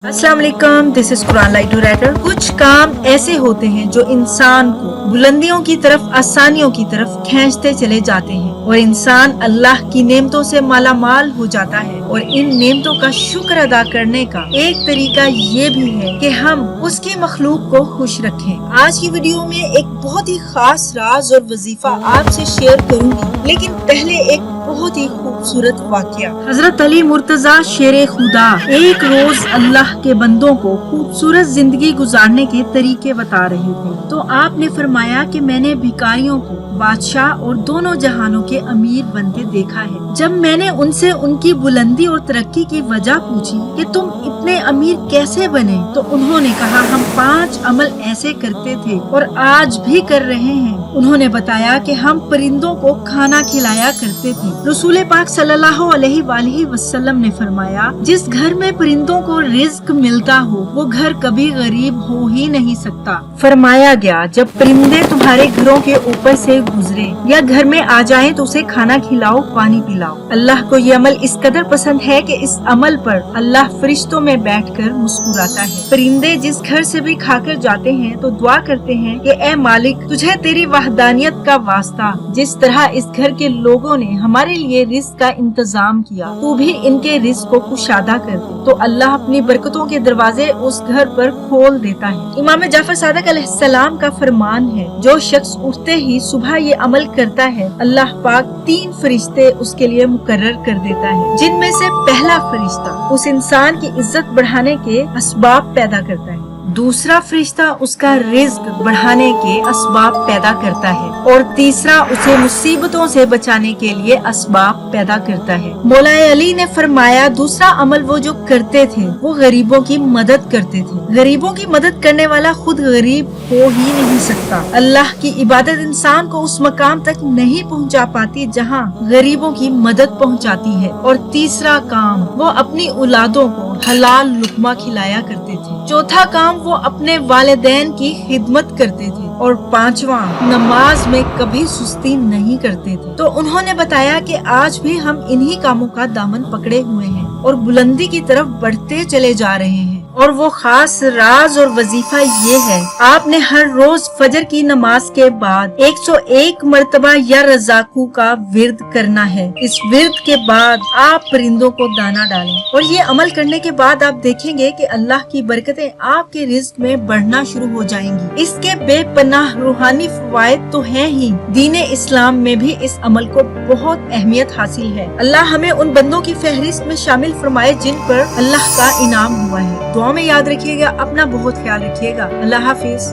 अस्सलाम वालेकुम, this is Quran light writer. कुछ काम ऐसे होते हैं जो इंसान को बुलंदियों की तरफ, आसानियों की तरफ खींचते चले जाते हैं और इंसान अल्लाह की नेमतों से माला माल हो जाता है। और इन नेमतों का शुक्र अदा करने का एक तरीका ये भी है कि हम उसकी मखलूक को खुश रखें। आज की वीडियो में एक बहुत ही खास राज और वजीफा आपसे शेयर करूंगी, लेकिन पहले एक बहुत ही खूबसूरत वाकया। हजरत अली मुर्तजा शेर खुदा एक रोज अल्लाह के बंदों को खूबसूरत जिंदगी गुजारने के तरीके बता रहे थे। तो आपने फरमाया कि मैंने भिखारियों को बादशाह और दोनों जहानों के अमीर बनते देखा है। जब मैंने उनसे उनकी बुलंदी और तरक्की की वजह पूछी कि तुम इतने अमीर कैसे बने, तो उन्होंने कहा हम 5 अमल ऐसे करते थे और आज भी कर रहे हैं। उन्होंने बताया कि हम परिंदों को खाना खिलाया करते थे। रसूल पाक सल्लल्लाहु अलैहि वसल्लम ने फरमाया, जिस घर में परिंदों को रिज्क मिलता हो वो घर कभी गरीब हो ही नहीं सकता। फरमाया गया, जब परिंदे तुम्हारे घरों के ऊपर से गुजरे या घर में आ जाएं तो उसे खाना खिलाओ, पानी पिलाओ। अल्लाह को ये अमल इस कदर पसंद है कि इस अमल पर अल्लाह फरिश्तों में बैठकर मुस्कुराता है। परिंदे जिस घर से भी खाकर जाते हैं तो दुआ करते हैं कि ए मालिक, तुझे तेरी वहदानियत का वास्ता, जिस तरह इस घर के लोगों ने हमारे लिए रिस्क का इंतजाम किया, तू भी इनके रिस्क को कुशादा कर दे। तो अल्लाह अपनी बरकतों के दरवाजे उस घर पर खोल देता है। इमाम जाफर सादिक अलैहिस्सलाम का फरमान है, जो शख्स उठते ही सुबह ये अमल करता है, अल्लाह पाक 3 फरिश्ते उसके लिए मुकर्रर कर देता है, जिनमें से पहला फरिश्ता उस इंसान की इज्जत बढ़ाने के असबाब पैदा करता है, दूसरा फरिश्ता उसका रिज्क बढ़ाने के असबाब पैदा करता है और तीसरा उसे मुसीबतों से बचाने के लिए असबाब पैदा करता है। मौला अली ने फरमाया, दूसरा अमल वो जो करते थे वो गरीबों की मदद करते थे। गरीबों की मदद करने वाला खुद गरीब हो ही नहीं सकता। अल्लाह की इबादत इंसान को उस मकाम तक नहीं पहुंचा पाती जहां गरीबों की मदद पहुंचाती है। और तीसरा काम, वो अपनी औलादों को हलाल लुकमा खिलाया करते थे। चौथा काम, वो अपने वालिदैन की खिदमत करते थे। और 5वां, नमाज में कभी सुस्ती नहीं करते थे। तो उन्होंने बताया कि आज भी हम इन्हीं कामों का दामन पकड़े हुए हैं और बुलंदी की तरफ बढ़ते चले जा रहे हैं। और वो खास राज और वजीफा ये है, आपने हर रोज फजर की नमाज के बाद 101 मर्तबा या रज़ाकू का विर्द करना है। इस विर्द के बाद आप परिंदों को दाना डालें और ये अमल करने के बाद आप देखेंगे कि अल्लाह की बरकतें आपके रिज्क में बढ़ना शुरू हो जाएंगी। इसके बेपनाह रूहानी फवायद तो हैं ही, दीन इस्लाम में भी इस अमल को बहुत अहमियत हासिल है। अल्लाह हमें उन बंदों की फहरिस्त में शामिल फरमाए जिन पर अल्लाह का इनाम हुआ है। दुआ में याद रखिएगा, अपना बहुत ख्याल रखिएगा। अल्लाह हाफिज।